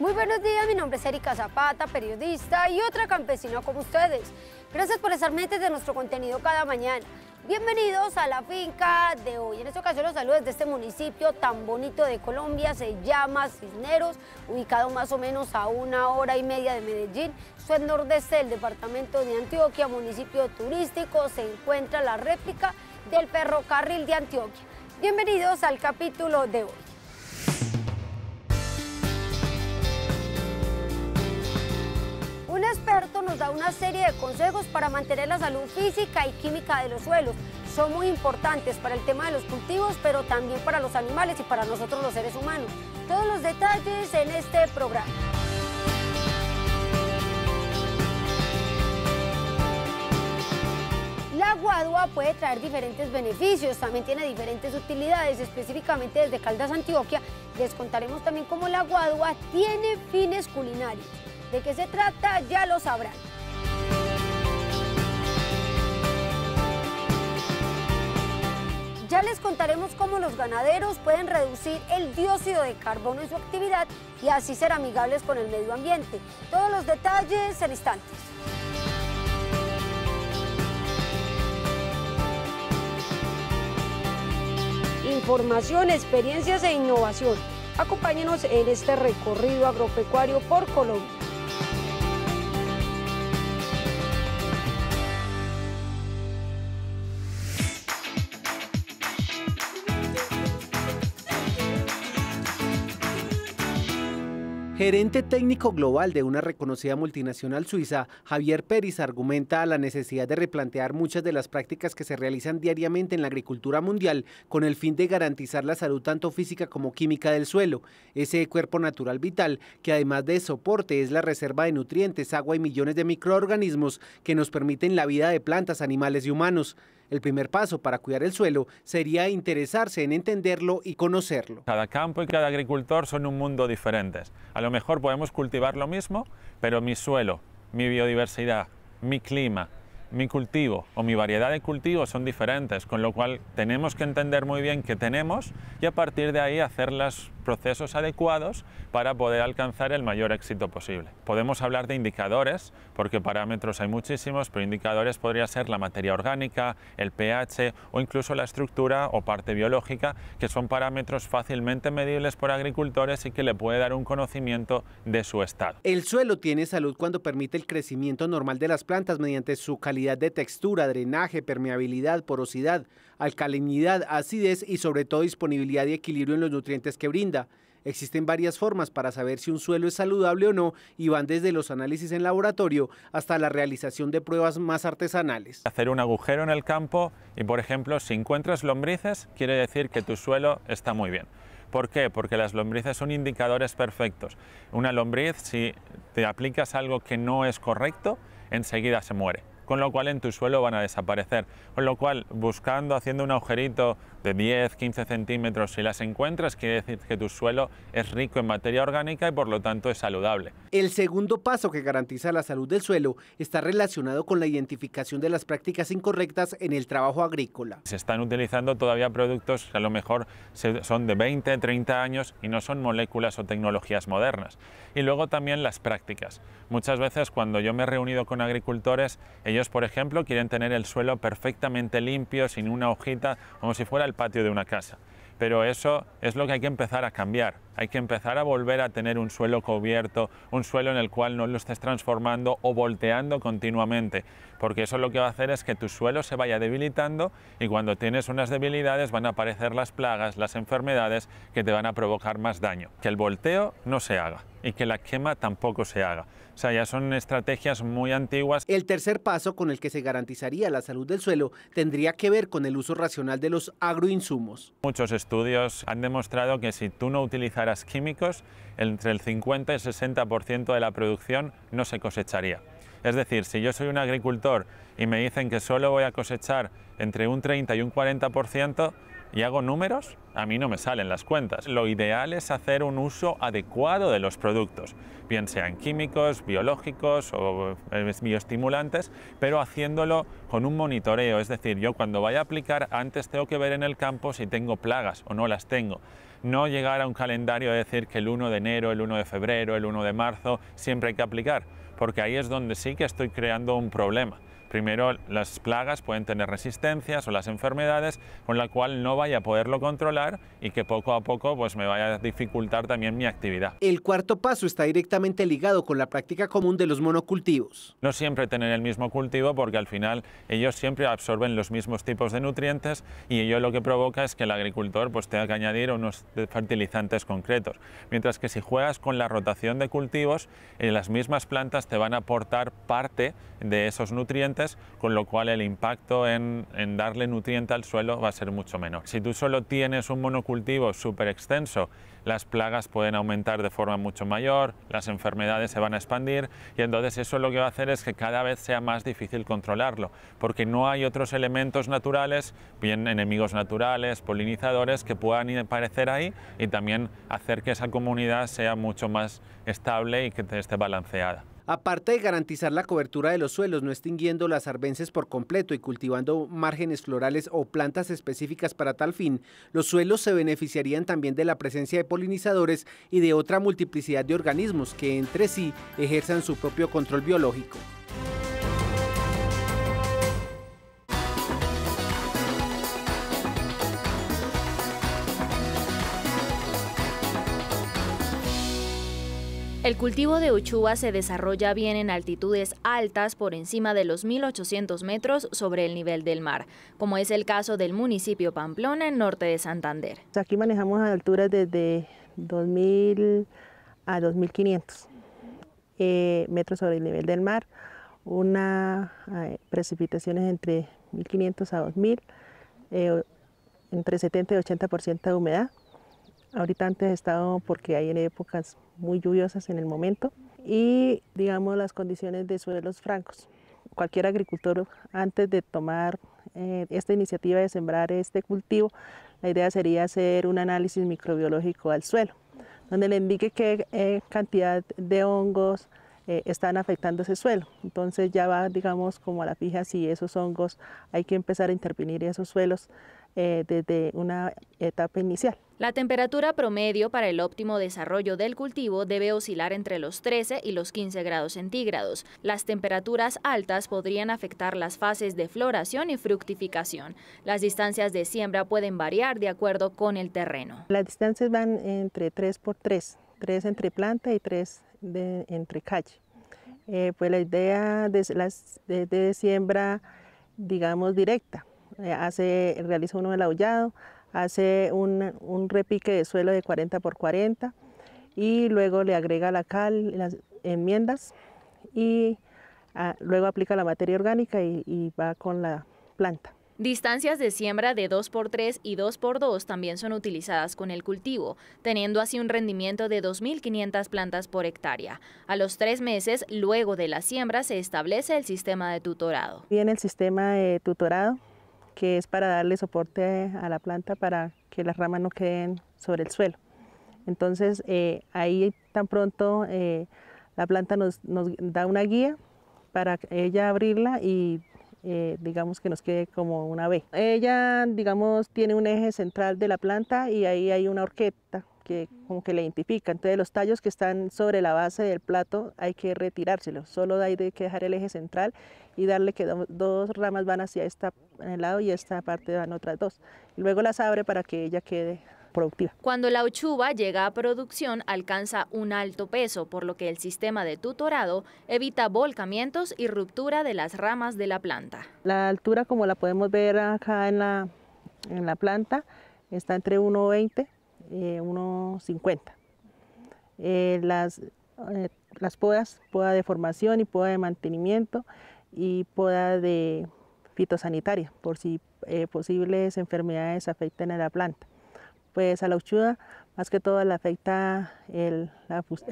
Muy buenos días, mi nombre es Erika Zapata, periodista y otra campesina como ustedes. Gracias por estar pendientes de nuestro contenido cada mañana. Bienvenidos a la finca de hoy. En esta ocasión los saludo desde este municipio tan bonito de Colombia, se llama Cisneros, ubicado más o menos a 1 hora y media de Medellín. Esto es nordeste del departamento de Antioquia, municipio turístico, se encuentra la réplica del ferrocarril de Antioquia. Bienvenidos al capítulo de hoy. Un experto nos da una serie de consejos para mantener la salud física y química de los suelos. Son muy importantes para el tema de los cultivos, pero también para los animales y para nosotros los seres humanos. Todos los detalles en este programa. La guadua puede traer diferentes beneficios, también tiene diferentes utilidades, específicamente desde Caldas, Antioquia. Les contaremos también cómo la guadua tiene fines culinarios. ¿De qué se trata? Ya lo sabrán. Ya les contaremos cómo los ganaderos pueden reducir el dióxido de carbono en su actividad y así ser amigables con el medio ambiente. Todos los detalles en instantes. Información, experiencias e innovación. Acompáñenos en este recorrido agropecuario por Colombia. Gerente técnico global de una reconocida multinacional suiza, Javier Peris argumenta la necesidad de replantear muchas de las prácticas que se realizan diariamente en la agricultura mundial con el fin de garantizar la salud tanto física como química del suelo, ese cuerpo natural vital que además de soporte es la reserva de nutrientes, agua y millones de microorganismos que nos permiten la vida de plantas, animales y humanos. El primer paso para cuidar el suelo sería interesarse en entenderlo y conocerlo. Cada campo y cada agricultor son un mundo diferentes. A lo mejor podemos cultivar lo mismo, pero mi suelo, mi biodiversidad, mi clima, mi cultivo o mi variedad de cultivos son diferentes, con lo cual tenemos que entender muy bien qué tenemos y a partir de ahí hacer los procesos adecuados para poder alcanzar el mayor éxito posible. Podemos hablar de indicadores, porque parámetros hay muchísimos, pero indicadores podría ser la materia orgánica, el pH o incluso la estructura o parte biológica, que son parámetros fácilmente medibles por agricultores y que le puede dar un conocimiento de su estado. El suelo tiene salud cuando permite el crecimiento normal de las plantas mediante su calidad de textura, drenaje, permeabilidad, porosidad, alcalinidad, acidez y sobre todo disponibilidad y equilibrio en los nutrientes que brinda. Existen varias formas para saber si un suelo es saludable o no y van desde los análisis en laboratorio hasta la realización de pruebas más artesanales. Hacer un agujero en el campo y, por ejemplo, si encuentras lombrices, quiere decir que tu suelo está muy bien. ¿Por qué? Porque las lombrices son indicadores perfectos. Una lombriz, si te aplicas algo que no es correcto, enseguida se muere, con lo cual en tu suelo van a desaparecer. Con lo cual, haciendo un agujerito de 10, 15 centímetros, si las encuentras, quiere decir que tu suelo es rico en materia orgánica y por lo tanto es saludable. El segundo paso que garantiza la salud del suelo está relacionado con la identificación de las prácticas incorrectas en el trabajo agrícola. Se están utilizando todavía productos que a lo mejor son de 20, 30 años y no son moléculas o tecnologías modernas. Y luego también las prácticas. Muchas veces cuando yo me he reunido con agricultores, ellos, por ejemplo, quieren tener el suelo perfectamente limpio, sin una hojita, como si fuera el patio de una casa. Pero eso es lo que hay que empezar a cambiar. Hay que empezar a volver a tener un suelo cubierto, un suelo en el cual no lo estés transformando o volteando continuamente, porque eso lo que va a hacer es que tu suelo se vaya debilitando y cuando tienes unas debilidades van a aparecer las plagas, las enfermedades que te van a provocar más daño. Que el volteo no se haga y que la quema tampoco se haga. O sea, ya son estrategias muy antiguas. El tercer paso con el que se garantizaría la salud del suelo tendría que ver con el uso racional de los agroinsumos. Muchos estudios han demostrado que si tú no utilizaras químicos, entre el 50 y el 60% de la producción no se cosecharía. Es decir, si yo soy un agricultor y me dicen que solo voy a cosechar entre un 30 y un 40%, y hago números, a mí no me salen las cuentas. Lo ideal es hacer un uso adecuado de los productos, bien sean químicos, biológicos o bioestimulantes, pero haciéndolo con un monitoreo. Es decir, yo cuando vaya a aplicar, antes tengo que ver en el campo si tengo plagas o no las tengo. No llegar a un calendario y decir que el 1 de enero, el 1 de febrero, el 1 de marzo, siempre hay que aplicar, porque ahí es donde sí que estoy creando un problema. Primero, las plagas pueden tener resistencias o las enfermedades, con la cual no vaya a poderlo controlar y que poco a poco pues, me vaya a dificultar también mi actividad. El cuarto paso está directamente ligado con la práctica común de los monocultivos. No siempre tener el mismo cultivo, porque al final ellos siempre absorben los mismos tipos de nutrientes y ello lo que provoca es que el agricultor pues, tenga que añadir unos fertilizantes concretos. Mientras que si juegas con la rotación de cultivos, las mismas plantas te van a aportar parte de esos nutrientes, con lo cual el impacto en darle nutriente al suelo va a ser mucho menor. Si tú solo tienes un monocultivo súper extenso, las plagas pueden aumentar de forma mucho mayor, las enfermedades se van a expandir y entonces eso lo que va a hacer es que cada vez sea más difícil controlarlo, porque no hay otros elementos naturales, bien enemigos naturales, polinizadores, que puedan aparecer ahí y también hacer que esa comunidad sea mucho más estable y que esté balanceada. Aparte de garantizar la cobertura de los suelos, no extinguiendo las arbences por completo y cultivando márgenes florales o plantas específicas para tal fin, los suelos se beneficiarían también de la presencia de polinizadores y de otra multiplicidad de organismos que entre sí ejerzan su propio control biológico. El cultivo de uchuva se desarrolla bien en altitudes altas por encima de los 1.800 metros sobre el nivel del mar, como es el caso del municipio Pamplona, en norte de Santander. Aquí manejamos alturas desde 2.000 a 2.500 metros sobre el nivel del mar, precipitaciones entre 1.500 a 2.000, entre 70 y 80% de humedad. Ahorita antes he estado porque hay en épocas muy lluviosas en el momento y digamos las condiciones de suelos francos. Cualquier agricultor antes de tomar esta iniciativa de sembrar este cultivo, la idea sería hacer un análisis microbiológico al suelo, donde le indique qué cantidad de hongos están afectando ese suelo. Entonces ya va, digamos, como a la fija si esos hongos hay que empezar a intervenir en esos suelos desde una etapa inicial. La temperatura promedio para el óptimo desarrollo del cultivo debe oscilar entre los 13 y los 15 grados centígrados. Las temperaturas altas podrían afectar las fases de floración y fructificación. Las distancias de siembra pueden variar de acuerdo con el terreno. Las distancias van entre 3 por 3, 3 entre planta y 3 entre calle. Pues la idea de siembra, digamos, directa. Realiza uno el aullado, hace un repique de suelo de 40 por 40 y luego le agrega la cal, las enmiendas y luego aplica la materia orgánica y va con la planta. Distancias de siembra de 2x3 y 2x2 también son utilizadas con el cultivo, teniendo así un rendimiento de 2.500 plantas por hectárea. A los 3 meses, luego de la siembra, se establece el sistema de tutorado. Viene el sistema de tutorado, que es para darle soporte a la planta para que las ramas no queden sobre el suelo. Entonces, ahí tan pronto la planta nos da una guía para ella abrirla y digamos que nos quede como una V. Ella, digamos, tiene un eje central de la planta y ahí hay una horqueta que como que le identifica. Entonces los tallos que están sobre la base del plato hay que retirárselos, solo hay que dejar el eje central y darle que dos ramas van hacia esta lado y esta parte van otras dos. Y luego las abre para que ella quede productiva. Cuando la uchuva llega a producción alcanza un alto peso, por lo que el sistema de tutorado evita volcamientos y ruptura de las ramas de la planta. La altura, como la podemos ver acá en la planta, está entre 1,20 y 1,50. Las podas, poda de formación y poda de mantenimiento y poda de fitosanitaria, por si posibles enfermedades afecten a la planta. Pues a la uchuva más que todo le afecta el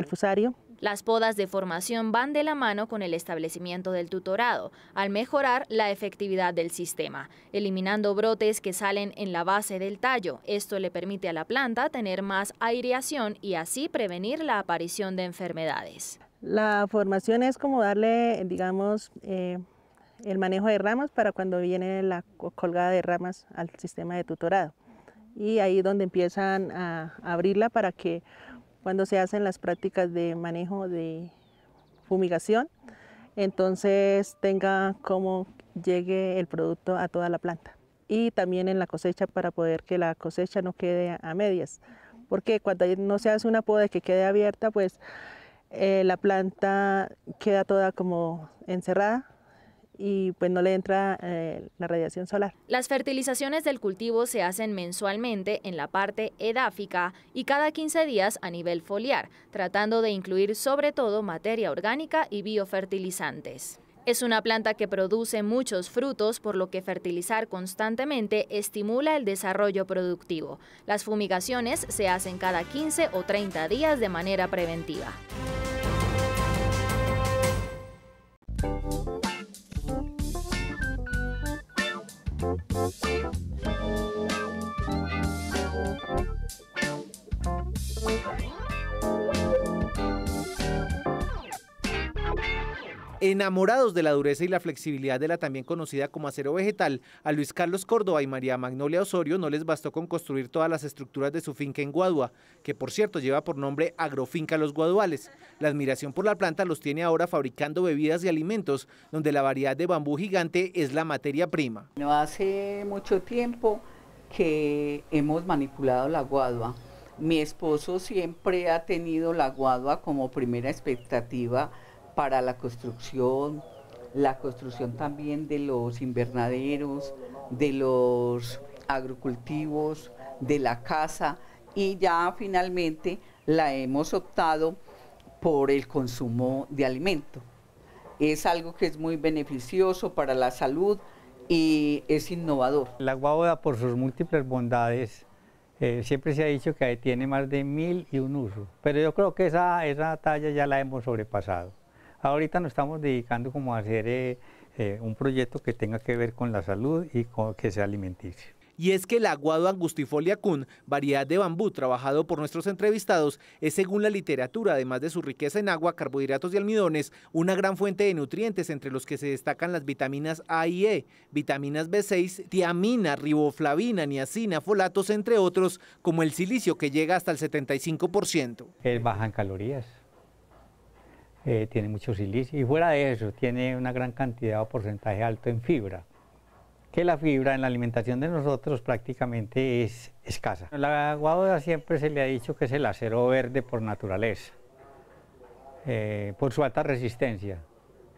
fusario Las podas de formación van de la mano con el establecimiento del tutorado, al mejorar la efectividad del sistema, eliminando brotes que salen en la base del tallo. Esto le permite a la planta tener más aireación y así prevenir la aparición de enfermedades. La formación es como darle, digamos, el manejo de ramas para cuando viene la colgada de ramas al sistema de tutorado. Y ahí es donde empiezan a abrirla para que cuando se hacen las prácticas de manejo de fumigación, entonces tenga como llegue el producto a toda la planta. Y también en la cosecha para poder que la cosecha no quede a medias, porque cuando no se hace una poda que quede abierta, pues la planta queda toda como encerrada y pues no le entra la radiación solar. Las fertilizaciones del cultivo se hacen mensualmente en la parte edáfica y cada 15 días a nivel foliar, tratando de incluir sobre todo materia orgánica y biofertilizantes. Es una planta que produce muchos frutos, por lo que fertilizar constantemente estimula el desarrollo productivo. Las fumigaciones se hacen cada 15 o 30 días de manera preventiva. Enamorados de la dureza y la flexibilidad de la también conocida como acero vegetal, a Luis Carlos Córdoba y María Magnolia Osorio no les bastó con construir todas las estructuras de su finca en Guadua, que por cierto lleva por nombre Agrofinca Los Guaduales. La admiración por la planta los tiene ahora fabricando bebidas y alimentos, donde la variedad de bambú gigante es la materia prima. No hace mucho tiempo que hemos manipulado la guadua. Mi esposo siempre ha tenido la guadua como primera expectativa para la construcción también de los invernaderos, de los agrocultivos, de la casa, y ya finalmente la hemos optado por el consumo de alimento. Es algo que es muy beneficioso para la salud y es innovador. La guadua, por sus múltiples bondades, siempre se ha dicho que tiene más de 1001 usos, pero yo creo que esa talla ya la hemos sobrepasado. Ahorita nos estamos dedicando como a hacer un proyecto que tenga que ver con la salud y con que sea alimenticio. Y es que la Guadua angustifolia Kun, variedad de bambú trabajado por nuestros entrevistados, es según la literatura, además de su riqueza en agua, carbohidratos y almidones, una gran fuente de nutrientes entre los que se destacan las vitaminas A y E, vitaminas B6, tiamina, riboflavina, niacina, folatos, entre otros, como el silicio que llega hasta el 75%. Es baja en calorías. Tiene mucho silicio y fuera de eso tiene una gran cantidad o porcentaje alto en fibra, que la fibra en la alimentación de nosotros prácticamente es escasa. La guadua siempre se le ha dicho que es el acero verde por naturaleza, por su alta resistencia,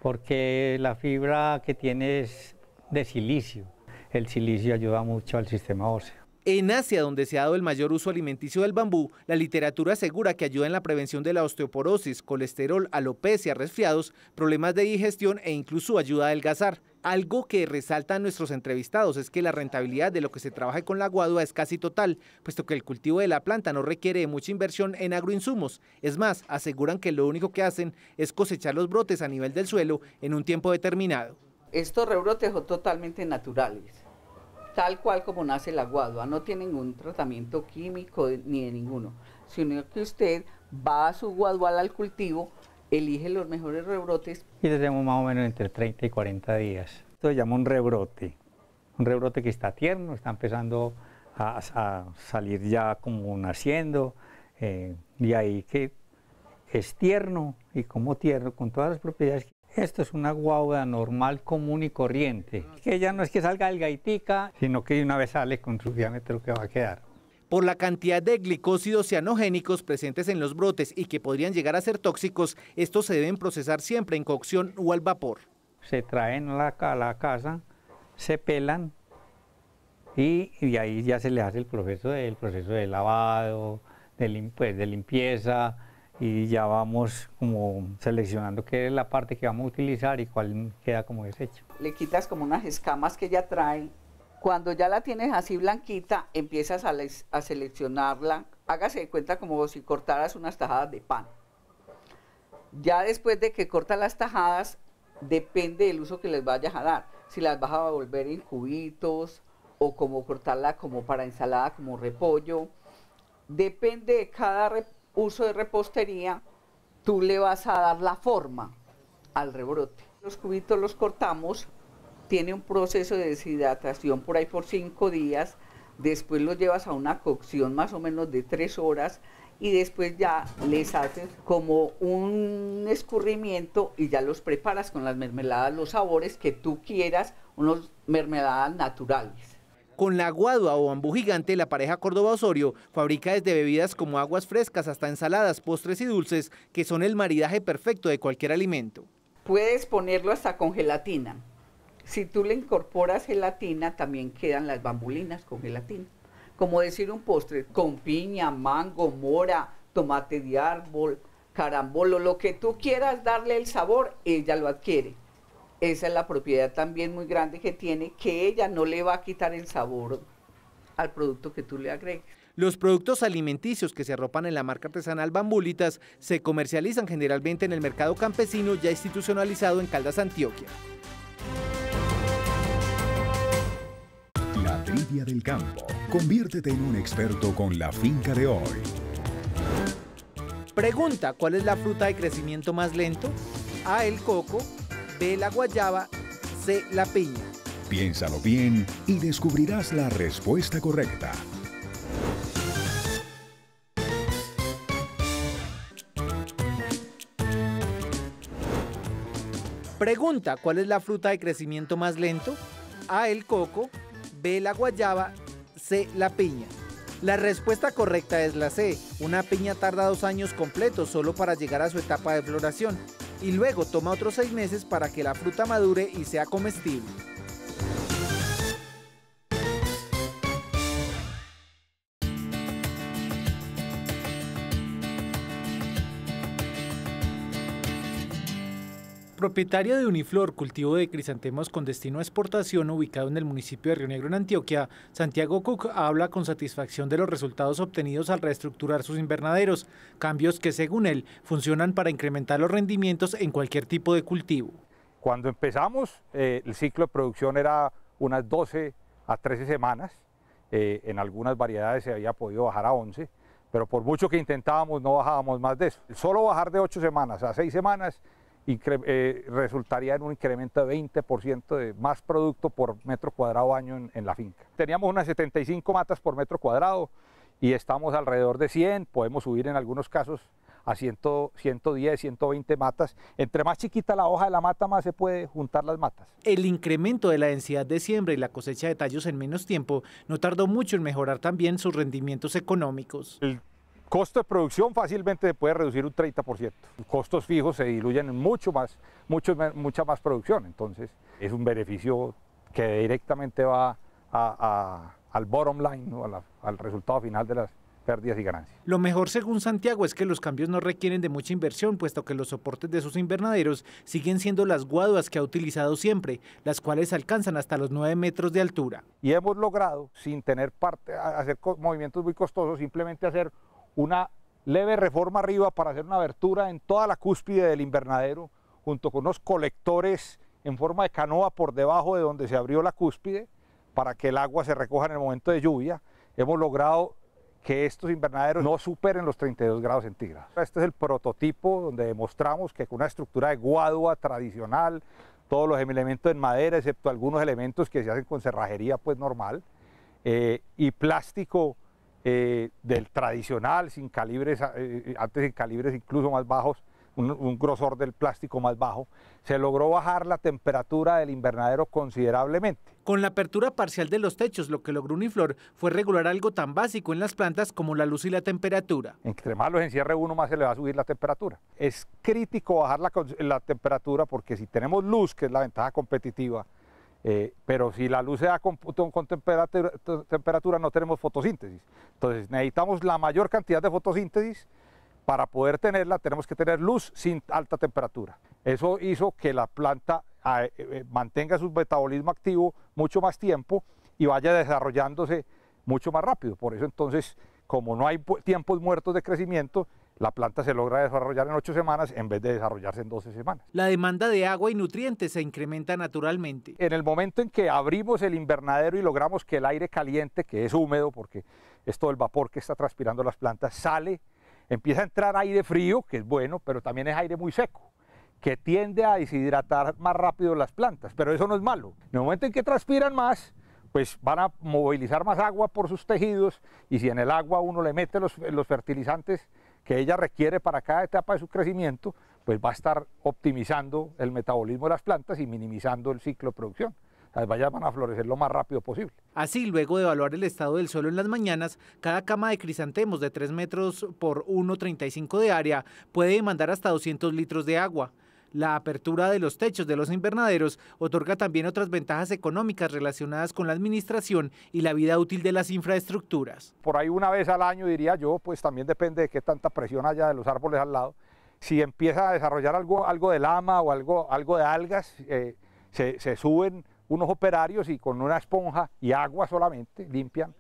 porque la fibra que tiene es de silicio. El silicio ayuda mucho al sistema óseo. En Asia, donde se ha dado el mayor uso alimenticio del bambú, la literatura asegura que ayuda en la prevención de la osteoporosis, colesterol, alopecia, resfriados, problemas de digestión e incluso ayuda a adelgazar. Algo que resaltan nuestros entrevistados es que la rentabilidad de lo que se trabaja con la guadua es casi total, puesto que el cultivo de la planta no requiere de mucha inversión en agroinsumos. Es más, aseguran que lo único que hacen es cosechar los brotes a nivel del suelo en un tiempo determinado. Estos rebrotes son totalmente naturales, tal cual como nace la guadua, no tiene ningún tratamiento químico ni de ninguno, sino que usted va a su guadual al cultivo, elige los mejores rebrotes. Y tenemos más o menos entre 30 y 40 días. Esto se llama un rebrote que está tierno, está empezando a salir ya como naciendo, y ahí que es tierno, y como tierno, con todas las propiedades. Esto es una guadua normal, común y corriente, que ya no es que salga delgaditica, sino que de una vez sale con su diámetro que va a quedar. Por la cantidad de glicósidos cianogénicos presentes en los brotes y que podrían llegar a ser tóxicos, estos se deben procesar siempre en cocción o al vapor. Se traen a la casa, se pelan y ahí ya se le hace el proceso de lavado, de limpieza, y ya vamos como seleccionando qué es la parte que vamos a utilizar y cuál queda como desecho. Le quitas como unas escamas que ya trae. Cuando ya la tienes así blanquita, empiezas a seleccionarla. Hágase de cuenta como si cortaras unas tajadas de pan. Ya después de que cortas las tajadas, depende del uso que les vayas a dar. Si las vas a volver en cubitos o como cortarla como para ensalada, como repollo. Depende de cada uso de repostería, tú le vas a dar la forma al rebrote. Los cubitos los cortamos, tiene un proceso de deshidratación por ahí por 5 días, después los llevas a una cocción más o menos de 3 horas y después ya les haces como un escurrimiento y ya los preparas con las mermeladas, los sabores que tú quieras, unas mermeladas naturales. Con la guadua o bambú gigante, la pareja Córdoba Osorio fabrica desde bebidas como aguas frescas hasta ensaladas, postres y dulces, que son el maridaje perfecto de cualquier alimento. Puedes ponerlo hasta con gelatina. Si tú le incorporas gelatina, también quedan las bambulinas con gelatina. Como decir un postre, con piña, mango, mora, tomate de árbol, carambolo, lo que tú quieras darle el sabor, ella lo adquiere. Esa es la propiedad también muy grande que tiene, que ella no le va a quitar el sabor al producto que tú le agregues. Los productos alimenticios que se arropan en la marca artesanal Bambulitas se comercializan generalmente en el mercado campesino ya institucionalizado en Caldas, Antioquia. La trivia del campo. Conviértete en un experto con la finca de hoy. Pregunta, ¿cuál es la fruta de crecimiento más lento? A, el coco, B, la guayaba, C, la piña. Piénsalo bien y descubrirás la respuesta correcta. Pregunta, ¿cuál es la fruta de crecimiento más lento? A, el coco, B, la guayaba, C, la piña. La respuesta correcta es la C. Una piña tarda 2 años completos solo para llegar a su etapa de floración y luego toma otros 6 meses para que la fruta madure y sea comestible. Propietario de Uniflor, cultivo de crisantemos con destino a exportación ubicado en el municipio de Río Negro, en Antioquia, Santiago Cook habla con satisfacción de los resultados obtenidos al reestructurar sus invernaderos, cambios que según él funcionan para incrementar los rendimientos en cualquier tipo de cultivo. Cuando empezamos, el ciclo de producción era unas 12 a 13 semanas, en algunas variedades se había podido bajar a 11, pero por mucho que intentábamos no bajábamos más de eso. Solo bajar de 8 semanas a 6 semanas resultaría en un incremento de 20% de más producto por metro cuadrado año en la finca. Teníamos unas 75 matas por metro cuadrado y estamos alrededor de 100, podemos subir en algunos casos a 100, 110, 120 matas. Entre más chiquita la hoja de la mata, más se puede juntar las matas. El incremento de la densidad de siembra y la cosecha de tallos en menos tiempo no tardó mucho en mejorar también sus rendimientos económicos. El costo de producción fácilmente se puede reducir un 30%. Los costos fijos se diluyen en mucha más producción. Entonces es un beneficio que directamente va al bottom line, ¿no? al resultado final de las pérdidas y ganancias. Lo mejor, según Santiago, es que los cambios no requieren de mucha inversión, puesto que los soportes de sus invernaderos siguen siendo las guaduas que ha utilizado siempre, las cuales alcanzan hasta los 9 metros de altura. Y hemos logrado, sin tener hacer movimientos muy costosos, simplemente hacer una leve reforma arriba para hacer una abertura en toda la cúspide del invernadero, junto con unos colectores en forma de canoa por debajo de donde se abrió la cúspide, para que el agua se recoja en el momento de lluvia. Hemos logrado que estos invernaderos no superen los 32 grados centígrados. Este es el prototipo donde demostramos que con una estructura de guadua tradicional, todos los elementos en madera, excepto algunos elementos que se hacen con cerrajería pues normal, y plástico del tradicional, sin calibres, antes sin calibres incluso más bajos, un grosor del plástico más bajo, se logró bajar la temperatura del invernadero considerablemente. Con la apertura parcial de los techos, lo que logró Uniflor fue regular algo tan básico en las plantas como la luz y la temperatura. Entre más los encierre uno, más se le va a subir la temperatura. Es crítico bajar la temperatura porque si tenemos luz, que es la ventaja competitiva, pero si la luz se da con temperatura no tenemos fotosíntesis. Entonces necesitamos la mayor cantidad de fotosíntesis. Para poder tenerla tenemos que tener luz sin alta temperatura. Eso hizo que la planta mantenga su metabolismo activo mucho más tiempo y vaya desarrollándose mucho más rápido. Por eso entonces, como no hay tiempos muertos de crecimiento, la planta se logra desarrollar en 8 semanas en vez de desarrollarse en 12 semanas. La demanda de agua y nutrientes se incrementa naturalmente. En el momento en que abrimos el invernadero y logramos que el aire caliente, que es húmedo porque es todo el vapor que está transpirando las plantas, sale, empieza a entrar aire frío, que es bueno, pero también es aire muy seco, que tiende a deshidratar más rápido las plantas, pero eso no es malo. En el momento en que transpiran más, pues van a movilizar más agua por sus tejidos, y si en el agua uno le mete los fertilizantes que ella requiere para cada etapa de su crecimiento, pues va a estar optimizando el metabolismo de las plantas y minimizando el ciclo de producción. Las bayas van a florecer lo más rápido posible. Así, luego de evaluar el estado del suelo en las mañanas, cada cama de crisantemos de 3 metros por 1,35 de área puede demandar hasta 200 litros de agua. La apertura de los techos de los invernaderos otorga también otras ventajas económicas relacionadas con la administración y la vida útil de las infraestructuras. Por ahí una vez al año, diría yo, pues también depende de qué tanta presión haya de los árboles al lado. Si empieza a desarrollar algo de lama o algo de algas, se suben unos operarios y con una esponja y agua solamente limpian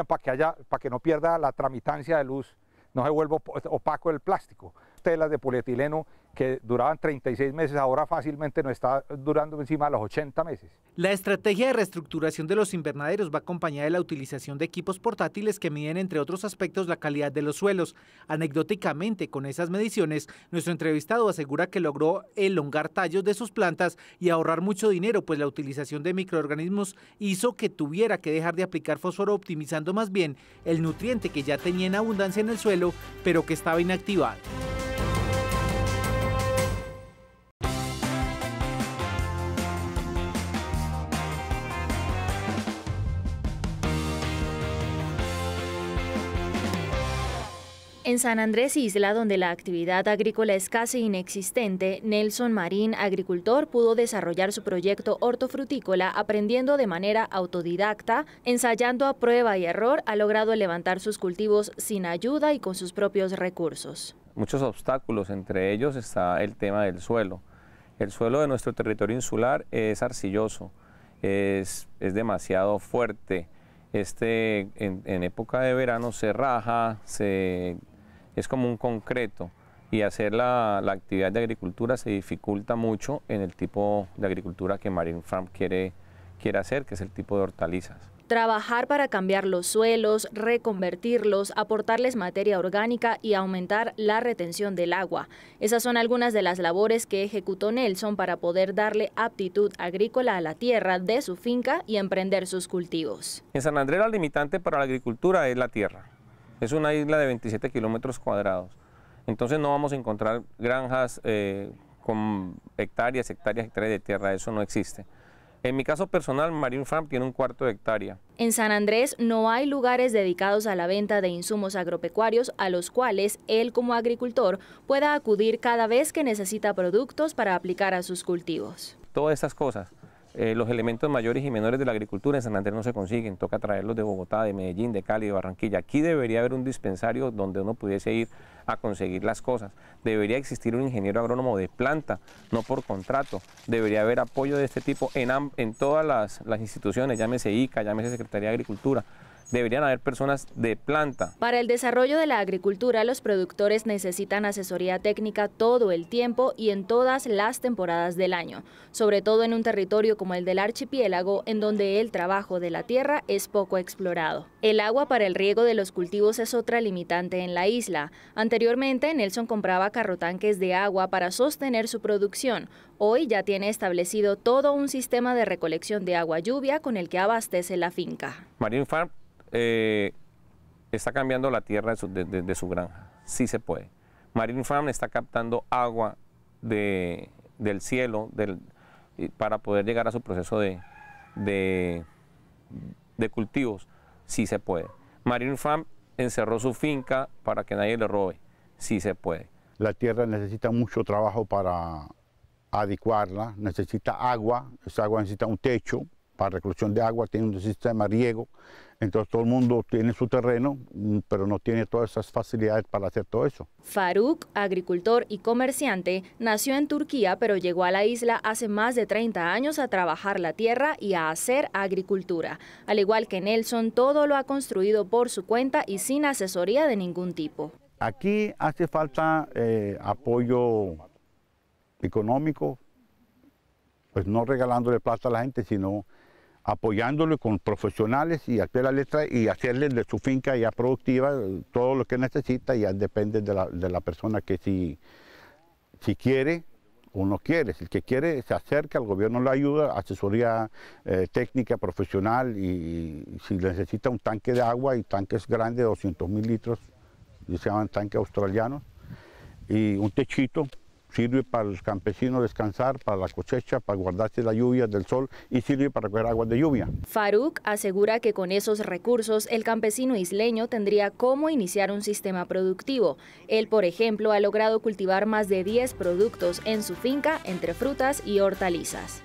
para que no pierda la tramitancia de luz, no se vuelva opaco el plástico. Telas de polietileno que duraban 36 meses, ahora fácilmente nos está durando encima de los 80 meses. La estrategia de reestructuración de los invernaderos va acompañada de la utilización de equipos portátiles que miden, entre otros aspectos, la calidad de los suelos. Anecdóticamente, con esas mediciones, nuestro entrevistado asegura que logró elongar tallos de sus plantas y ahorrar mucho dinero, pues la utilización de microorganismos hizo que tuviera que dejar de aplicar fósforo, optimizando más bien el nutriente que ya tenía en abundancia en el suelo, pero que estaba inactivado. En San Andrés Isla, donde la actividad agrícola es casi inexistente, Nelson Marín, agricultor, pudo desarrollar su proyecto hortofrutícola aprendiendo de manera autodidacta, ensayando a prueba y error, ha logrado levantar sus cultivos sin ayuda y con sus propios recursos. Muchos obstáculos, entre ellos está el tema del suelo. El suelo de nuestro territorio insular es arcilloso, es demasiado fuerte. En época de verano se raja, es como un concreto, y hacer la actividad de agricultura se dificulta mucho en el tipo de agricultura que Marine Farm quiere hacer, que es el tipo de hortalizas. Trabajar para cambiar los suelos, reconvertirlos, aportarles materia orgánica y aumentar la retención del agua. Esas son algunas de las labores que ejecutó Nelson para poder darle aptitud agrícola a la tierra de su finca y emprender sus cultivos. En San Andrés la limitante para la agricultura es la tierra. Es una isla de 27 kilómetros cuadrados. Entonces no vamos a encontrar granjas con hectáreas de tierra, eso no existe. En mi caso personal, Marine Farm tiene 1/4 de hectárea. En San Andrés no hay lugares dedicados a la venta de insumos agropecuarios a los cuales él como agricultor pueda acudir cada vez que necesita productos para aplicar a sus cultivos. Todas estas cosas, los elementos mayores y menores de la agricultura en San Andrés no se consiguen, toca traerlos de Bogotá, de Medellín, de Cali, de Barranquilla. Aquí debería haber un dispensario donde uno pudiese ir a conseguir las cosas. Debería existir un ingeniero agrónomo de planta, no por contrato. Debería haber apoyo de este tipo en todas las instituciones, llámese ICA, llámese Secretaría de Agricultura. Deberían haber personas de planta. Para el desarrollo de la agricultura, los productores necesitan asesoría técnica todo el tiempo y en todas las temporadas del año, sobre todo en un territorio como el del archipiélago, en donde el trabajo de la tierra es poco explorado. El agua para el riego de los cultivos es otra limitante en la isla. Anteriormente, Nelson compraba carrotanques de agua para sostener su producción. Hoy ya tiene establecido todo un sistema de recolección de agua lluvia con el que abastece la finca. Marine Farm está cambiando la tierra de su granja, sí se puede. Marine Farm está captando agua del cielo para poder llegar a su proceso de cultivos, sí se puede. Marine Farm encerró su finca para que nadie le robe, sí se puede. La tierra necesita mucho trabajo para adecuarla, necesita agua, esa agua necesita un techo para recolección de agua, tiene un sistema de riego. Entonces todo el mundo tiene su terreno, pero no tiene todas esas facilidades para hacer todo eso. Faruk, agricultor y comerciante, nació en Turquía, pero llegó a la isla hace más de 30 años a trabajar la tierra y a hacer agricultura. Al igual que Nelson, todo lo ha construido por su cuenta y sin asesoría de ningún tipo. Aquí hace falta apoyo económico, pues no regalándole plata a la gente, sino apoyándole con profesionales y al pie de la letra y hacerle de su finca ya productiva todo lo que necesita. Ya depende de la persona que si quiere o no quiere. Si el que quiere se acerca, el gobierno le ayuda, asesoría técnica, profesional, y si necesita un tanque de agua y tanques grandes, 200.000 litros, se llaman tanques australianos, y un techito, sirve para los campesinos descansar, para la cosecha, para guardarse la lluvia del sol y sirve para recoger aguas de lluvia. Faruk asegura que con esos recursos el campesino isleño tendría cómo iniciar un sistema productivo. Él, por ejemplo, ha logrado cultivar más de 10 productos en su finca entre frutas y hortalizas.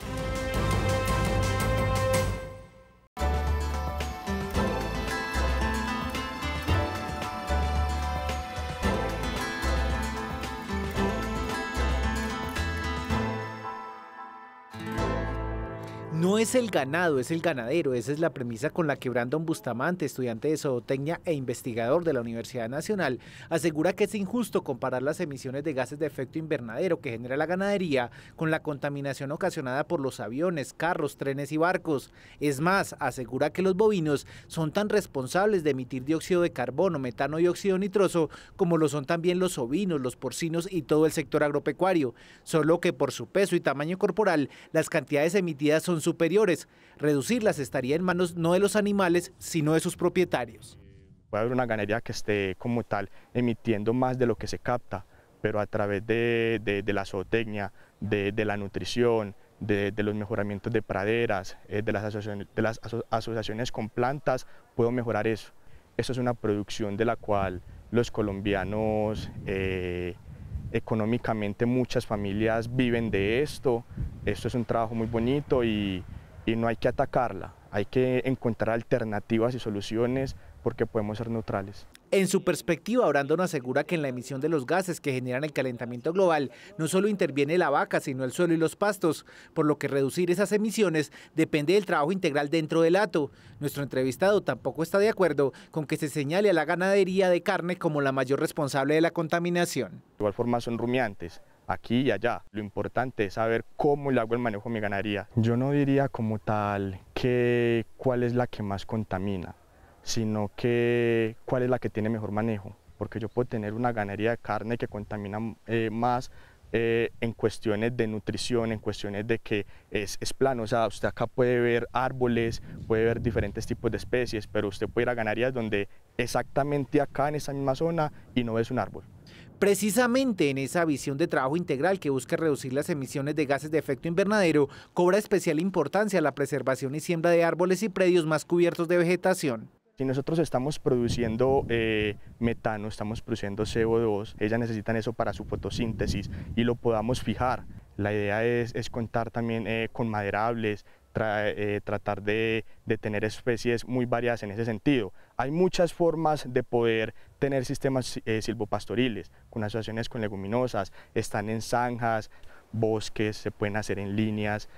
No es el ganado, es el ganadero. Esa es la premisa con la que Brandon Bustamante, estudiante de zootecnia e investigador de la Universidad Nacional, asegura que es injusto comparar las emisiones de gases de efecto invernadero que genera la ganadería con la contaminación ocasionada por los aviones, carros, trenes y barcos. Es más, asegura que los bovinos son tan responsables de emitir dióxido de carbono, metano y óxido nitroso como lo son también los ovinos, los porcinos y todo el sector agropecuario, solo que por su peso y tamaño corporal las cantidades emitidas son superiores. Reducirlas estaría en manos no de los animales, sino de sus propietarios. Puede haber una ganadería que esté como tal emitiendo más de lo que se capta, pero a través de la zootecnia, de la nutrición, de los mejoramientos de praderas, de las asociaciones con plantas, puedo mejorar eso. Eso es una producción de la cual los colombianos económicamente muchas familias viven de esto. Esto es un trabajo muy bonito y no hay que atacarla, hay que encontrar alternativas y soluciones porque podemos ser neutrales. En su perspectiva, Brandon asegura que en la emisión de los gases que generan el calentamiento global no solo interviene la vaca, sino el suelo y los pastos, por lo que reducir esas emisiones depende del trabajo integral dentro del hato. Nuestro entrevistado tampoco está de acuerdo con que se señale a la ganadería de carne como la mayor responsable de la contaminación. De igual forma son rumiantes, aquí y allá. Lo importante es saber cómo le hago el manejo a mi ganadería. Yo no diría como tal que cuál es la que más contamina, sino que cuál es la que tiene mejor manejo, porque yo puedo tener una ganadería de carne que contamina más en cuestiones de nutrición, en cuestiones de que es plano, o sea, usted acá puede ver árboles, puede ver diferentes tipos de especies, pero usted puede ir a ganaderías donde exactamente acá en esa misma zona y no ves un árbol. Precisamente en esa visión de trabajo integral que busca reducir las emisiones de gases de efecto invernadero, cobra especial importancia la preservación y siembra de árboles y predios más cubiertos de vegetación. Si nosotros estamos produciendo metano, estamos produciendo CO2, ellas necesitan eso para su fotosíntesis y lo podamos fijar. La idea es contar también con maderables, tratar de tener especies muy variadas en ese sentido. Hay muchas formas de poder tener sistemas silvopastoriles, con asociaciones con leguminosas, están en zanjas, bosques, se pueden hacer en líneas,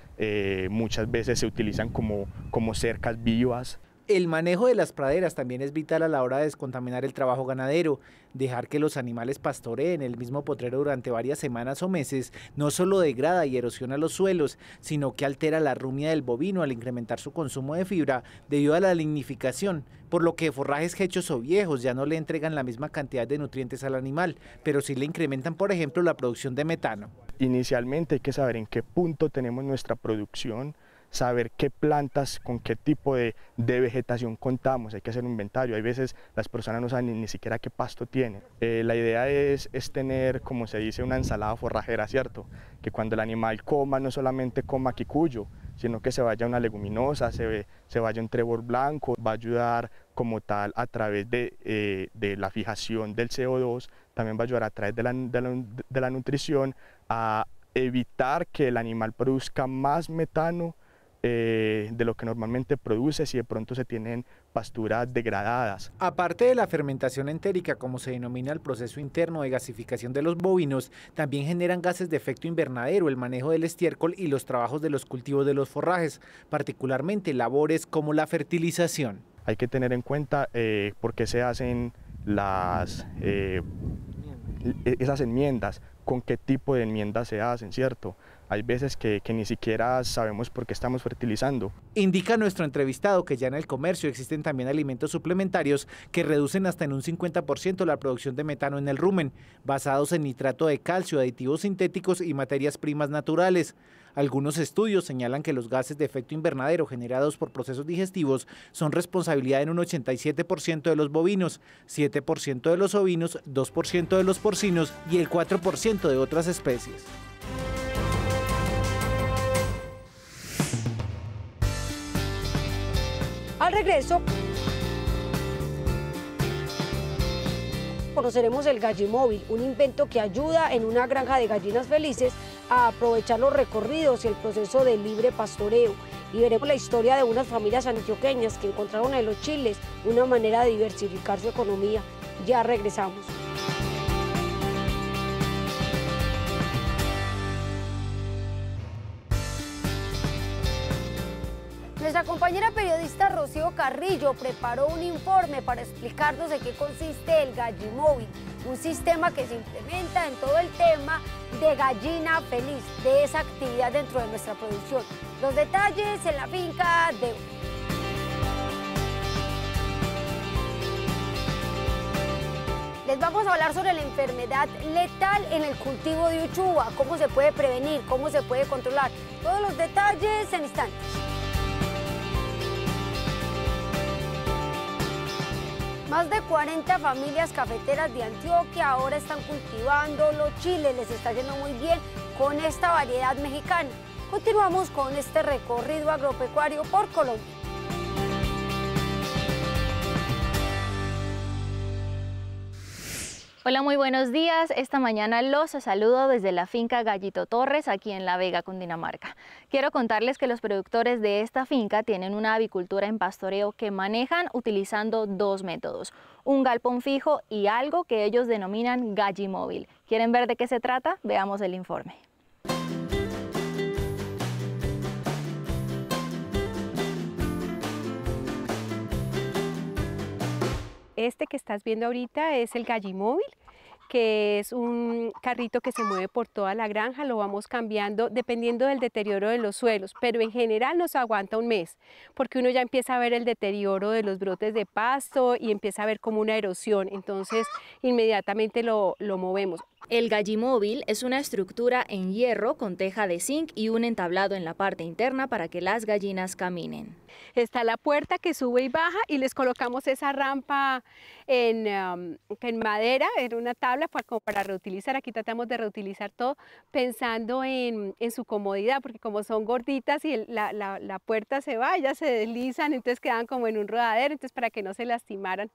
muchas veces se utilizan como cercas vivas. El manejo de las praderas también es vital a la hora de descontaminar el trabajo ganadero. Dejar que los animales pastoreen el mismo potrero durante varias semanas o meses no solo degrada y erosiona los suelos, sino que altera la rumia del bovino al incrementar su consumo de fibra debido a la lignificación, por lo que forrajes hechos o viejos ya no le entregan la misma cantidad de nutrientes al animal, pero sí le incrementan, por ejemplo, la producción de metano. Inicialmente hay que saber en qué punto tenemos nuestra producción, saber qué plantas, con qué tipo de vegetación contamos, hay que hacer un inventario. Hay veces las personas no saben ni siquiera qué pasto tienen. La idea es tener, como se dice, una ensalada forrajera, ¿cierto? Que cuando el animal coma, no solamente coma quicuyo, sino que se vaya una leguminosa, se vaya un trébol blanco, va a ayudar como tal a través de la fijación del CO2, también va a ayudar a través de la nutrición a evitar que el animal produzca más metano de lo que normalmente produce si de pronto se tienen pasturas degradadas. Aparte de la fermentación entérica, como se denomina el proceso interno de gasificación de los bovinos, también generan gases de efecto invernadero el manejo del estiércol y los trabajos de los cultivos de los forrajes, particularmente labores como la fertilización. Hay que tener en cuenta por qué se hacen las esas enmiendas, con qué tipo de enmiendas se hacen, ¿cierto? Hay veces que ni siquiera sabemos por qué estamos fertilizando. Indica nuestro entrevistado que ya en el comercio existen también alimentos suplementarios que reducen hasta en un 50% la producción de metano en el rumen, basados en nitrato de calcio, aditivos sintéticos y materias primas naturales. Algunos estudios señalan que los gases de efecto invernadero generados por procesos digestivos son responsabilidad en un 87% de los bovinos, 7% de los ovinos, 2% de los porcinos y el 4% de otras especies. Al regreso, conoceremos el Gallimóvil, un invento que ayuda en una granja de gallinas felices a aprovechar los recorridos y el proceso de libre pastoreo. Y veremos la historia de unas familias antioqueñas que encontraron en los chiles una manera de diversificar su economía. Ya regresamos. Nuestra compañera periodista Rocío Carrillo preparó un informe para explicarnos en qué consiste el Gallimóvil, un sistema que se implementa en todo el tema de gallina feliz, de esa actividad dentro de nuestra producción. Los detalles en la finca de hoy. Les vamos a hablar sobre la enfermedad letal en el cultivo de uchuva, cómo se puede prevenir, cómo se puede controlar. Todos los detalles en instantes. Más de 40 familias cafeteras de Antioquia ahora están cultivando los chiles, les está yendo muy bien con esta variedad mexicana. Continuamos con este recorrido agropecuario por Colombia. Hola, muy buenos días. Esta mañana los saludo desde la finca Gallito Torres, aquí en La Vega, Cundinamarca. Quiero contarles que los productores de esta finca tienen una avicultura en pastoreo que manejan utilizando dos métodos, un galpón fijo y algo que ellos denominan Gallimóvil. ¿Quieren ver de qué se trata? Veamos el informe. Este que estás viendo ahorita es el Gallimóvil, que es un carrito que se mueve por toda la granja, lo vamos cambiando dependiendo del deterioro de los suelos, pero en general nos aguanta un mes, porque uno ya empieza a ver el deterioro de los brotes de pasto y empieza a ver como una erosión, entonces inmediatamente lo movemos. El Gallimóvil es una estructura en hierro con teja de zinc y un entablado en la parte interna para que las gallinas caminen. Está la puerta que sube y baja y les colocamos esa rampa en madera, en una tabla como para reutilizar. Aquí tratamos de reutilizar todo pensando en su comodidad, porque como son gorditas y la puerta se va, ellas se deslizan, entonces quedan como en un rodadero, entonces para que no se lastimaran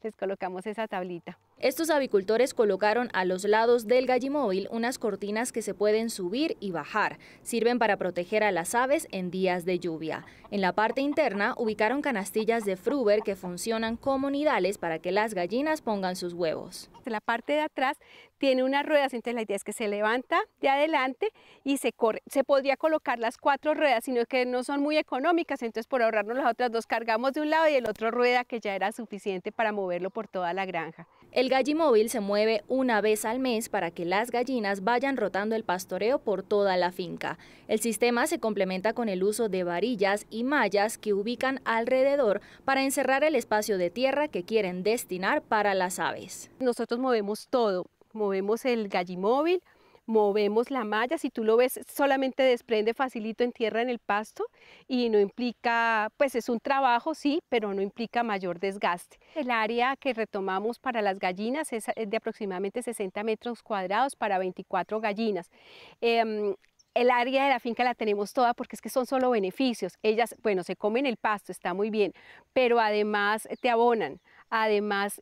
les colocamos esa tablita. Estos avicultores colocaron a los lados del Gallimóvil unas cortinas que se pueden subir y bajar. Sirven para proteger a las aves en días de lluvia. En la parte interna ubicaron canastillas de Fruber que funcionan como nidales para que las gallinas pongan sus huevos. La parte de atrás tiene unas ruedas, entonces la idea es que se levanta de adelante y se corre. Se podría colocar las 4 ruedas, sino que no son muy económicas, entonces por ahorrarnos las otras 2 cargamos de un lado y el otro rueda, que ya era suficiente para moverlo por toda la granja. El Gallimóvil se mueve una vez al mes para que las gallinas vayan rotando el pastoreo por toda la finca. El sistema se complementa con el uso de varillas y mallas que ubican alrededor para encerrar el espacio de tierra que quieren destinar para las aves. Nosotros movemos todo, movemos el Gallimóvil, movemos la malla, si tú lo ves solamente desprende facilito en tierra en el pasto y no implica, pues es un trabajo sí, pero no implica mayor desgaste. El área que retomamos para las gallinas es de aproximadamente 60 metros cuadrados para 24 gallinas. El área de la finca la tenemos toda porque es que son solo beneficios. Ellas, bueno, se comen el pasto, está muy bien, pero además te abonan. Además,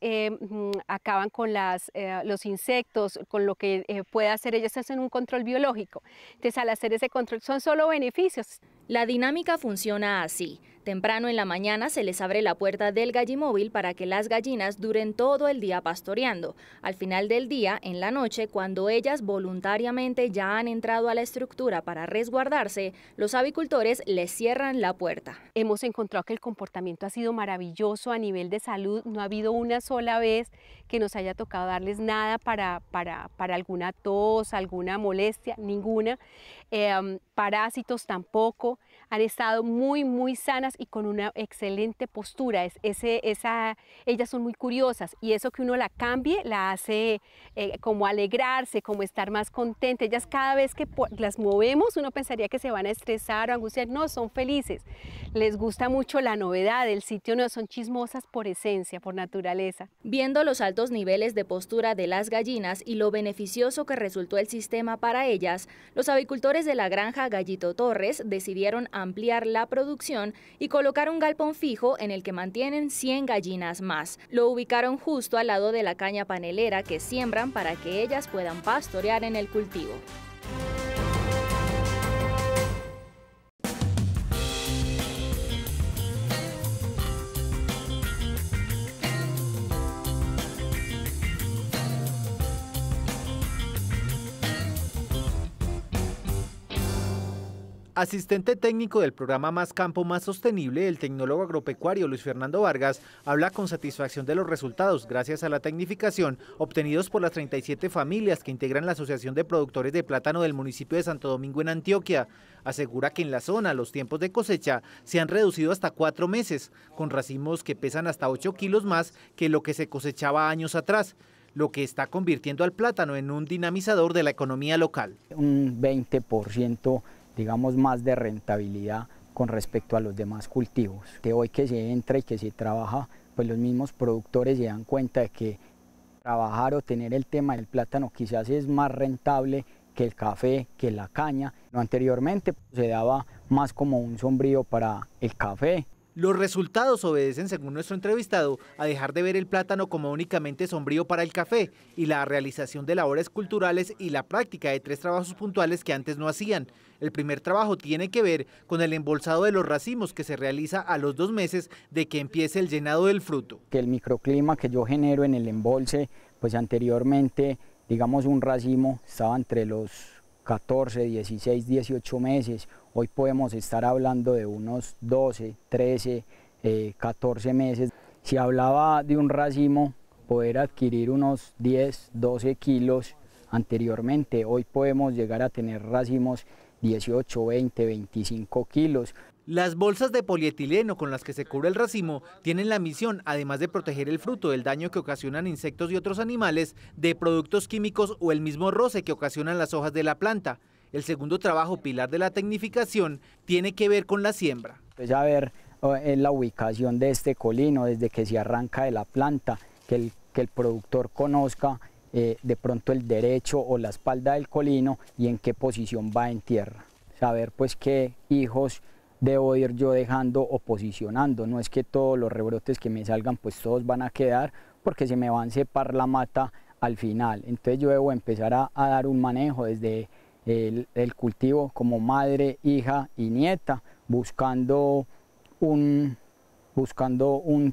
acaban con los insectos, con lo que puede hacer ellas, hacen un control biológico. Entonces, al hacer ese control, son solo beneficios. La dinámica funciona así. Temprano en la mañana se les abre la puerta del gallimóvil para que las gallinas duren todo el día pastoreando. Al final del día, en la noche, cuando ellas voluntariamente ya han entrado a la estructura para resguardarse, los avicultores les cierran la puerta. Hemos encontrado que el comportamiento ha sido maravilloso a nivel de salud. No ha habido una sola vez que nos haya tocado darles nada para alguna tos, alguna molestia, ninguna. Parásitos tampoco. Han estado muy sanas y con una excelente postura. Ellas son muy curiosas y eso que uno la cambie la hace como alegrarse, como estar más contenta. Ellas cada vez que las movemos uno pensaría que se van a estresar o angustiar. No, son felices. Les gusta mucho la novedad, el sitio, no, son chismosas por esencia, por naturaleza. Viendo los altos niveles de postura de las gallinas y lo beneficioso que resultó el sistema para ellas, los avicultores de la granja Gallito Torres decidieron ampliar la producción y colocar un galpón fijo en el que mantienen 100 gallinas más. Lo ubicaron justo al lado de la caña panelera que siembran para que ellas puedan pastorear en el cultivo. Asistente técnico del programa Más Campo, Más Sostenible, el tecnólogo agropecuario Luis Fernando Vargas habla con satisfacción de los resultados gracias a la tecnificación obtenidos por las 37 familias que integran la Asociación de Productores de Plátano del municipio de Santo Domingo en Antioquia. Asegura que en la zona los tiempos de cosecha se han reducido hasta 4 meses, con racimos que pesan hasta 8 kilos más que lo que se cosechaba años atrás, lo que está convirtiendo al plátano en un dinamizador de la economía local. Un 20% digamos más de rentabilidad con respecto a los demás cultivos. De hoy que se entra y que se trabaja, pues los mismos productores se dan cuenta de que trabajar o tener el tema del plátano quizás es más rentable que el café, que la caña. Anteriormente se daba más como un sombrío para el café. Los resultados obedecen, según nuestro entrevistado, a dejar de ver el plátano como únicamente sombrío para el café y la realización de labores culturales y la práctica de 3 trabajos puntuales que antes no hacían. El primer trabajo tiene que ver con el embolsado de los racimos que se realiza a los 2 meses de que empiece el llenado del fruto. Que el microclima que yo genero en el embolse, pues anteriormente, digamos un racimo estaba entre los 14, 16, 18 meses. Hoy podemos estar hablando de unos 12, 13, 14 meses. Si hablaba de un racimo, poder adquirir unos 10, 12 kilos anteriormente, hoy podemos llegar a tener racimos 18, 20, 25 kilos. Las bolsas de polietileno con las que se cubre el racimo tienen la misión, además de proteger el fruto del daño que ocasionan insectos y otros animales, de productos químicos o el mismo roce que ocasionan las hojas de la planta. El segundo trabajo, pilar de la tecnificación, tiene que ver con la siembra. Pues a ver la ubicación de este colino desde que se arranca de la planta, que el productor conozca de pronto el derecho o la espalda del colino y en qué posición va en tierra. Saber pues qué hijos debo ir yo dejando o posicionando. No es que todos los rebrotes que me salgan pues todos van a quedar porque se me va a cepar la mata al final. Entonces yo debo empezar a dar un manejo desde el cultivo como madre, hija y nieta, buscando un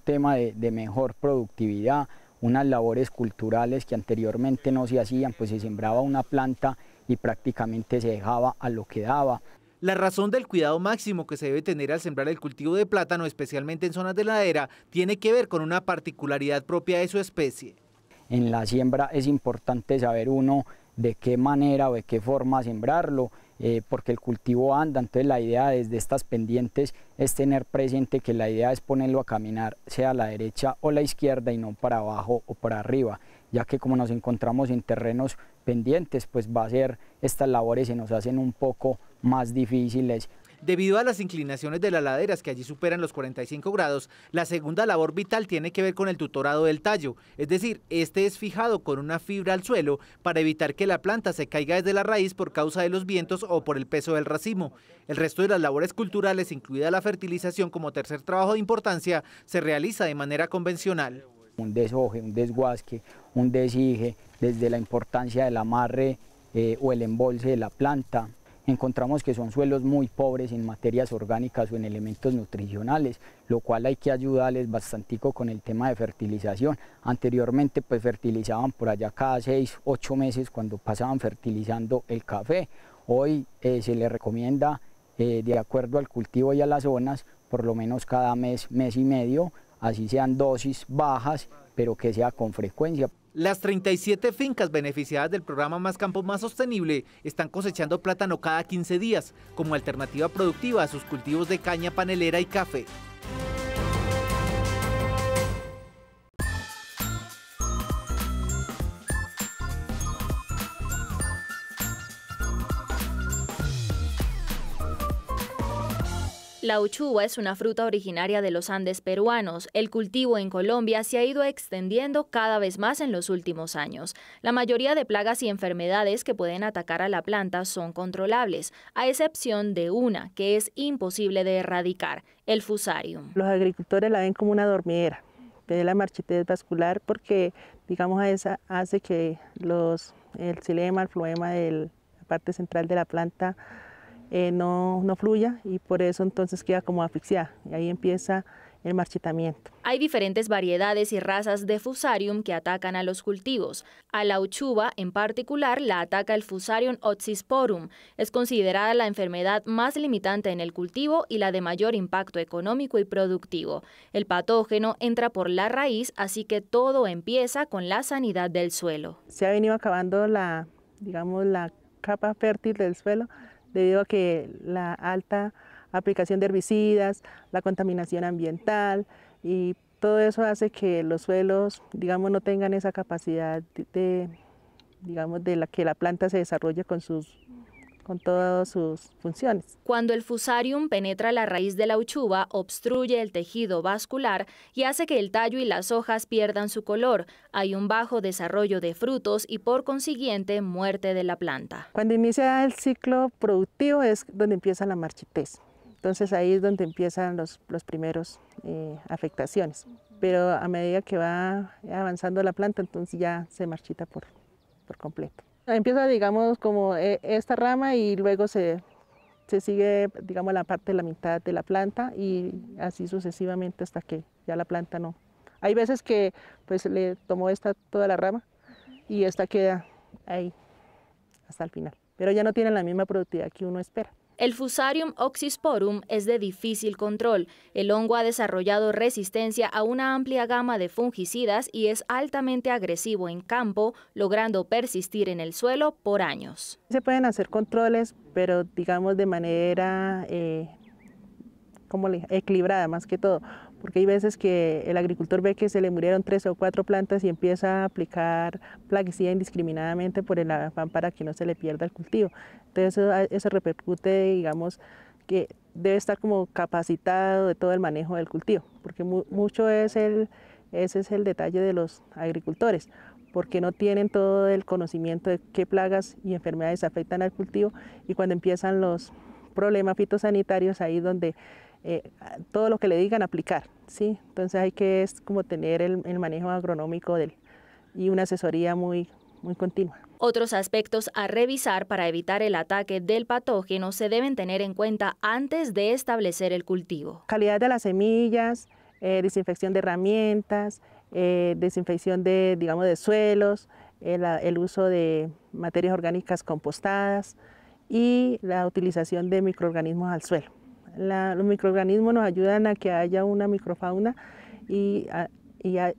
tema de mejor productividad, unas labores culturales que anteriormente no se hacían, pues se sembraba una planta y prácticamente se dejaba a lo que daba. La razón del cuidado máximo que se debe tener al sembrar el cultivo de plátano, especialmente en zonas de ladera, tiene que ver con una particularidad propia de su especie. En la siembra es importante saber uno de qué manera o de qué forma sembrarlo, porque el cultivo anda. Entonces la idea desde estas pendientes es tener presente que la idea es ponerlo a caminar sea a la derecha o la izquierda y no para abajo o para arriba, ya que como nos encontramos en terrenos pendientes, pues va a ser estas labores se nos hacen un poco más difíciles. Debido a las inclinaciones de las laderas que allí superan los 45 grados, la segunda labor vital tiene que ver con el tutorado del tallo, es decir, este es fijado con una fibra al suelo para evitar que la planta se caiga desde la raíz por causa de los vientos o por el peso del racimo. El resto de las labores culturales, incluida la fertilización como tercer trabajo de importancia, se realiza de manera convencional. Un deshoje, un desguasque, un deshige, desde la importancia del amarre o el embolse de la planta. encontramos que son suelos muy pobres en materias orgánicas o en elementos nutricionales, lo cual hay que ayudarles bastantico con el tema de fertilización. Anteriormente pues fertilizaban por allá cada 6, 8 meses cuando pasaban fertilizando el café. Hoy se les recomienda, de acuerdo al cultivo y a las zonas, por lo menos cada mes, mes y medio, así sean dosis bajas, pero que sea con frecuencia. Las 37 fincas beneficiadas del programa Más Campo Más Sostenible están cosechando plátano cada 15 días como alternativa productiva a sus cultivos de caña panelera y café. La uchuva es una fruta originaria de los Andes peruanos. El cultivo en Colombia se ha ido extendiendo cada vez más en los últimos años. La mayoría de plagas y enfermedades que pueden atacar a la planta son controlables, a excepción de una que es imposible de erradicar, el Fusarium. Los agricultores la ven como una dormidera de la marchitez vascular porque, digamos, esa hace que el xilema, el floema de la parte central de la planta no fluya y por eso entonces queda como asfixiada y ahí empieza el marchitamiento. Hay diferentes variedades y razas de Fusarium que atacan a los cultivos. A la uchuva en particular la ataca el Fusarium oxysporum. Es considerada la enfermedad más limitante en el cultivo y la de mayor impacto económico y productivo. El patógeno entra por la raíz, así que todo empieza con la sanidad del suelo. Se ha venido acabando la capa fértil del suelo debido a que la alta aplicación de herbicidas, la contaminación ambiental y todo eso hace que los suelos, digamos, no tengan esa capacidad de que la planta se desarrolle con todas sus funciones. Cuando el Fusarium penetra la raíz de la uchuva, obstruye el tejido vascular y hace que el tallo y las hojas pierdan su color. Hay un bajo desarrollo de frutos y por consiguiente muerte de la planta. Cuando inicia el ciclo productivo es donde empieza la marchitez. Entonces ahí es donde empiezan los primeros afectaciones. Pero a medida que va avanzando la planta, entonces ya se marchita por completo. Empieza, digamos, como esta rama y luego se sigue, digamos, la parte de la mitad de la planta y así sucesivamente hasta que ya la planta no. Hay veces que pues le tomó toda la rama y esta queda ahí hasta el final, pero ya no tiene la misma productividad que uno espera. El Fusarium oxysporum es de difícil control. El hongo ha desarrollado resistencia a una amplia gama de fungicidas y es altamente agresivo en campo, logrando persistir en el suelo por años. Se pueden hacer controles, pero digamos de manera equilibrada más que todo, porque hay veces que el agricultor ve que se le murieron 3 o 4 plantas y empieza a aplicar plaguicida indiscriminadamente por el afán para que no se le pierda el cultivo. Entonces eso repercute, digamos, que debe estar como capacitado de todo el manejo del cultivo, porque mucho ese es el detalle de los agricultores, porque no tienen todo el conocimiento de qué plagas y enfermedades afectan al cultivo y cuando empiezan los problemas fitosanitarios ahí es donde todo lo que le digan aplicar, ¿sí? Entonces hay que como tener el manejo agronómico y una asesoría muy continua. Otros aspectos a revisar para evitar el ataque del patógeno se deben tener en cuenta antes de establecer el cultivo. Calidad de las semillas, desinfección de herramientas, desinfección de suelos, el uso de materias orgánicas compostadas y la utilización de microorganismos al suelo. Los microorganismos nos ayudan a que haya una microfauna y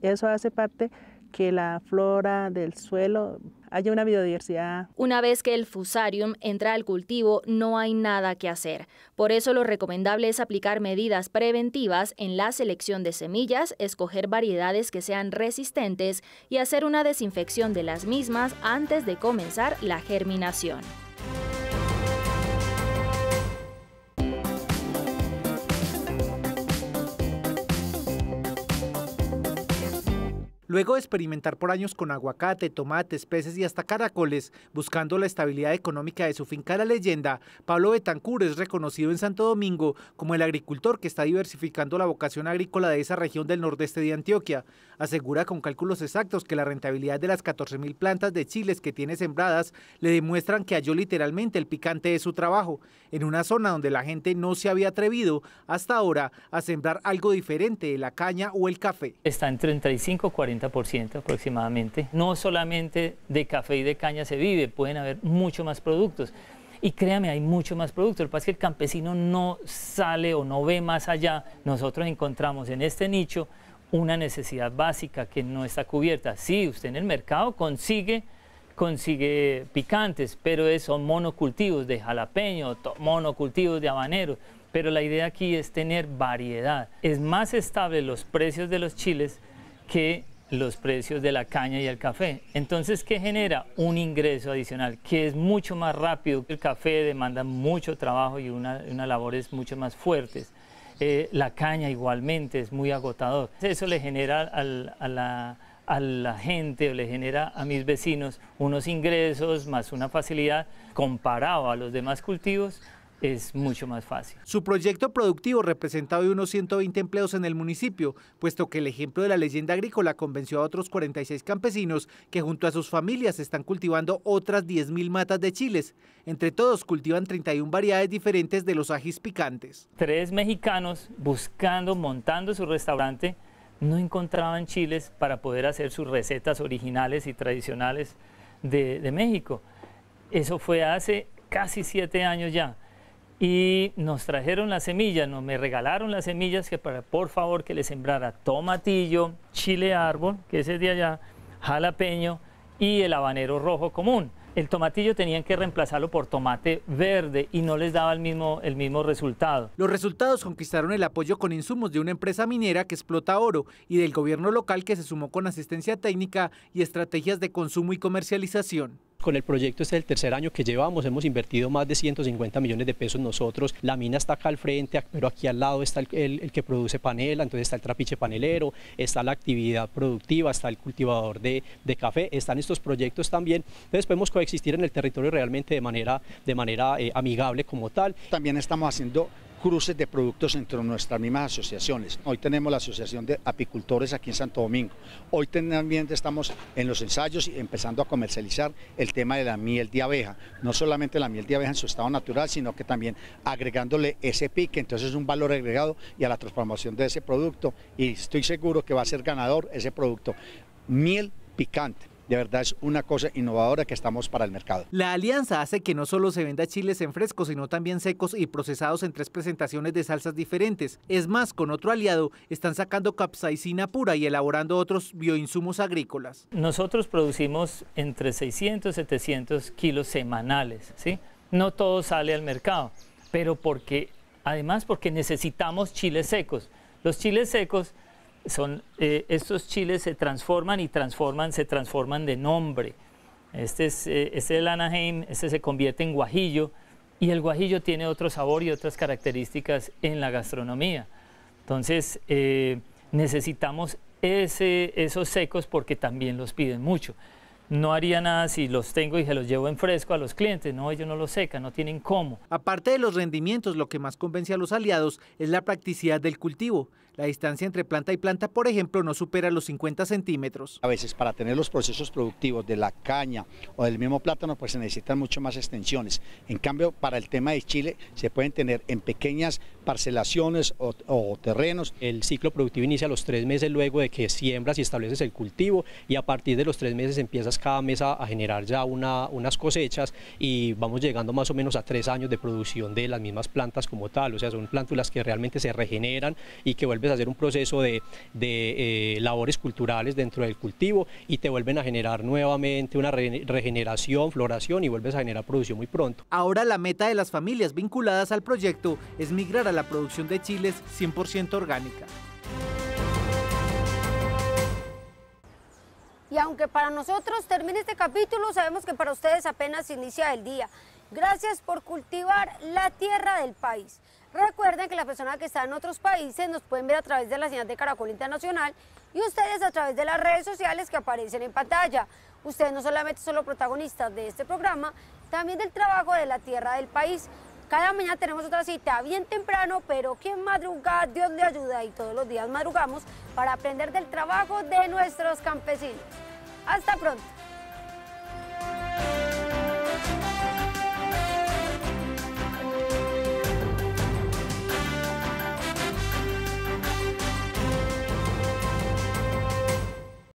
eso hace parte que la flora del suelo haya una biodiversidad. Una vez que el Fusarium entra al cultivo, no hay nada que hacer. Por eso lo recomendable es aplicar medidas preventivas en la selección de semillas, escoger variedades que sean resistentes y hacer una desinfección de las mismas antes de comenzar la germinación. Luego de experimentar por años con aguacate, tomates, peces y hasta caracoles, buscando la estabilidad económica de su finca La Leyenda, Pablo Betancur es reconocido en Santo Domingo como el agricultor que está diversificando la vocación agrícola de esa región del nordeste de Antioquia. Asegura con cálculos exactos que la rentabilidad de las 14.000 plantas de chiles que tiene sembradas le demuestran que halló literalmente el picante de su trabajo, en una zona donde la gente no se había atrevido hasta ahora a sembrar algo diferente de la caña o el café. Está en 35-40% aproximadamente. No solamente de café y de caña se vive, pueden haber mucho más productos. Y créame, hay mucho más productos. Lo que pasa es que el campesino no sale o no ve más allá. Nosotros encontramos en este nicho una necesidad básica que no está cubierta. Sí, usted en el mercado consigue picantes, pero son monocultivos de jalapeño, monocultivos de habanero. Pero la idea aquí es tener variedad. Es más estable los precios de los chiles que los precios de la caña y el café. Entonces, ¿qué genera? Un ingreso adicional que es mucho más rápido. El café demanda mucho trabajo y unas labores mucho más fuertes. La caña igualmente es muy agotador. Eso le genera a la gente, le genera a mis vecinos unos ingresos más una facilidad comparado a los demás cultivos. Es mucho más fácil. Su proyecto productivo representa hoy unos 120 empleos en el municipio, puesto que el ejemplo de La Leyenda Agrícola convenció a otros 46 campesinos que junto a sus familias están cultivando otras 10.000 matas de chiles. Entre todos cultivan 31 variedades diferentes de los ajís picantes. 3 mexicanos montando su restaurante, no encontraban chiles para poder hacer sus recetas originales y tradicionales de México. Eso fue hace casi 7 años ya. Y nos trajeron las semillas, me regalaron las semillas por favor que les sembrara tomatillo, chile árbol, que ese es de allá, jalapeño y el habanero rojo común. El tomatillo tenían que reemplazarlo por tomate verde y no les daba el mismo resultado. Los resultados conquistaron el apoyo con insumos de una empresa minera que explota oro y del gobierno local que se sumó con asistencia técnica y estrategias de consumo y comercialización. Con el proyecto este es el tercer año que llevamos, hemos invertido más de 150 millones de pesos nosotros. La mina está acá al frente, pero aquí al lado está el que produce panela, entonces está el trapiche panelero, está la actividad productiva, está el cultivador de café, están estos proyectos también. Entonces podemos coexistir en el territorio realmente de manera amigable como tal. También estamos haciendo cruces de productos entre nuestras mismas asociaciones. Hoy tenemos la Asociación de Apicultores aquí en Santo Domingo. Hoy también estamos en los ensayos y empezando a comercializar el tema de la miel de abeja. No solamente la miel de abeja en su estado natural, sino que también agregándole ese pique, entonces es un valor agregado y a la transformación de ese producto. Y estoy seguro que va a ser ganador ese producto. Miel picante. De verdad es una cosa innovadora que estamos para el mercado. La alianza hace que no solo se venda chiles en fresco, sino también secos y procesados en 3 presentaciones de salsas diferentes. Es más, con otro aliado están sacando capsaicina pura y elaborando otros bioinsumos agrícolas. Nosotros producimos entre 600 y 700 kilos semanales, ¿sí? No todo sale al mercado, pero además porque necesitamos chiles secos. Los chiles secos estos chiles se transforman de nombre. Este es el Anaheim, este se convierte en guajillo y el guajillo tiene otro sabor y otras características en la gastronomía. Entonces necesitamos esos secos porque también los piden mucho. No haría nada si los tengo y se los llevo en fresco a los clientes, no, ellos no los secan, no tienen cómo. Aparte de los rendimientos, lo que más convence a los aliados es la practicidad del cultivo. La distancia entre planta y planta, por ejemplo, no supera los 50 centímetros. A veces para tener los procesos productivos de la caña o del mismo plátano, pues se necesitan mucho más extensiones. En cambio, para el tema de chile, se pueden tener en pequeñas parcelaciones o terrenos. El ciclo productivo inicia a los 3 meses luego de que siembras y estableces el cultivo y a partir de los 3 meses empiezas cada mes a generar ya unas cosechas y vamos llegando más o menos a 3 años de producción de las mismas plantas como tal. O sea, son plántulas que realmente se regeneran y que vuelves a hacer un proceso de labores culturales dentro del cultivo y te vuelven a generar nuevamente una regeneración, floración y vuelves a generar producción muy pronto. Ahora la meta de las familias vinculadas al proyecto es migrar a la producción de chiles 100% orgánica. Y aunque para nosotros termine este capítulo, sabemos que para ustedes apenas inicia el día. Gracias por cultivar la tierra del país. Recuerden que las personas que están en otros países nos pueden ver a través de la señal de Caracol Internacional y ustedes a través de las redes sociales que aparecen en pantalla. Ustedes no solamente son los protagonistas de este programa, también del trabajo de la tierra del país. Cada mañana tenemos otra cita bien temprano, pero quien madruga, Dios le ayuda, y todos los días madrugamos para aprender del trabajo de nuestros campesinos. Hasta pronto.